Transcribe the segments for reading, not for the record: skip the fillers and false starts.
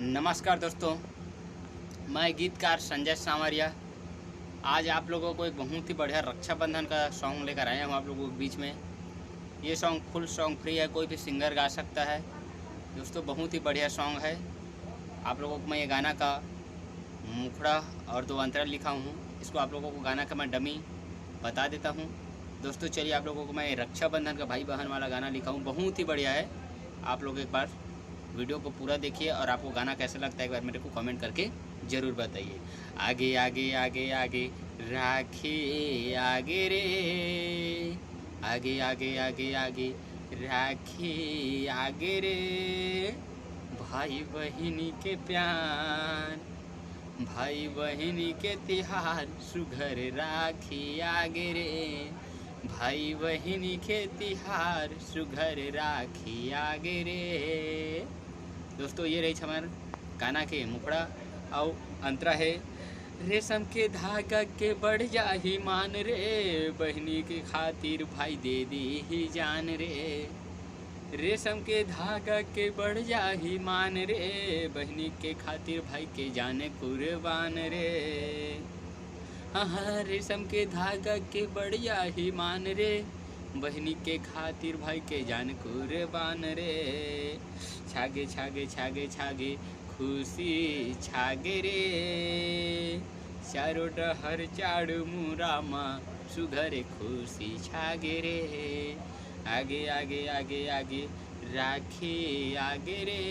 नमस्कार दोस्तों, मैं गीतकार संजय सांवरिया आज आप लोगों को एक बहुत ही बढ़िया रक्षाबंधन का सॉन्ग लेकर आया हूँ आप लोगों के बीच में। ये सॉन्ग फुल सॉन्ग फ्री है, कोई भी सिंगर गा सकता है। दोस्तों बहुत ही बढ़िया सॉन्ग है। आप लोगों को मैं ये गाना का मुखड़ा और 2 अंतरा लिखा हूँ। इसको आप लोगों को गाना का मैं डमी बता देता हूँ। दोस्तों चलिए आप लोगों को मैं रक्षाबंधन का भाई बहन वाला गाना लिखा हूँ, बहुत ही बढ़िया है। आप लोग एक बार वीडियो को पूरा देखिए और आपको गाना कैसा लगता है एक बार मेरे को कमेंट करके ज़रूर बताइए। आगे आगे आगे आगे राखी आगे रे, आगे आगे आगे आगे राखी आगे रे, भाई बहिनी के प्यार, भाई बहिनी के तिहार, सुघर राखी आगे रे, भाई बहिनी के तिहार, सुघर राखी आगे रे। दोस्तों ये रही हमार गाना के मुखड़ा और अंतरा है। रेशम के धागा के बढ़ जाही मान रे, बहनी के खातिर भाई दे दी ही जान रे। रेशम के धागा के बढ़ जाही मान रे, बहनी के खातिर भाई के जाने कुर्बान रे। हाँ रेशम के धागा के बढ़ जाही मान रे, बहनी के खातिर भाई के जान कुर्बान रे। छागे छागे छागे छागे खुशी छागे रे, चारों डहर चाड़ू मुरामा, सुघर खुशी छागे रे। आगे आगे आगे आगे राखी आगे रे,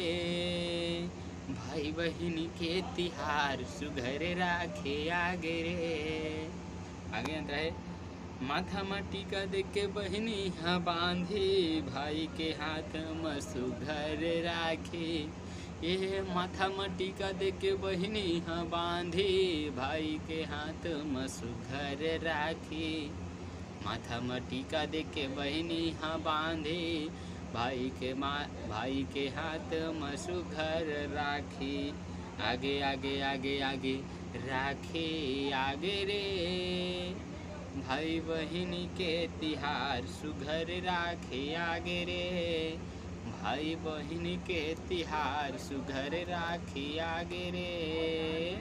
भाई बहिनी के तिहार, सुघर राखे आगे रे। आगे अंतर है। माथा में टीका दे के बहनी हाँ बांधी, भाई के हाथ में सुघर राखे। ये माथा में टीका दे के बहनी हाँ बांधी, भाई के हाथ में सुघर राखी। माथा में टीका दे के बहनी हाँ बांधी, भाई के हाथ में सुघर राखी। आगे आगे आगे आगे राखी आगे रे, भाई बहिनी के तिहार, सुघर राखी आगे रे, भाई बहिनी के तिहार, सुघर राखी आगे रे।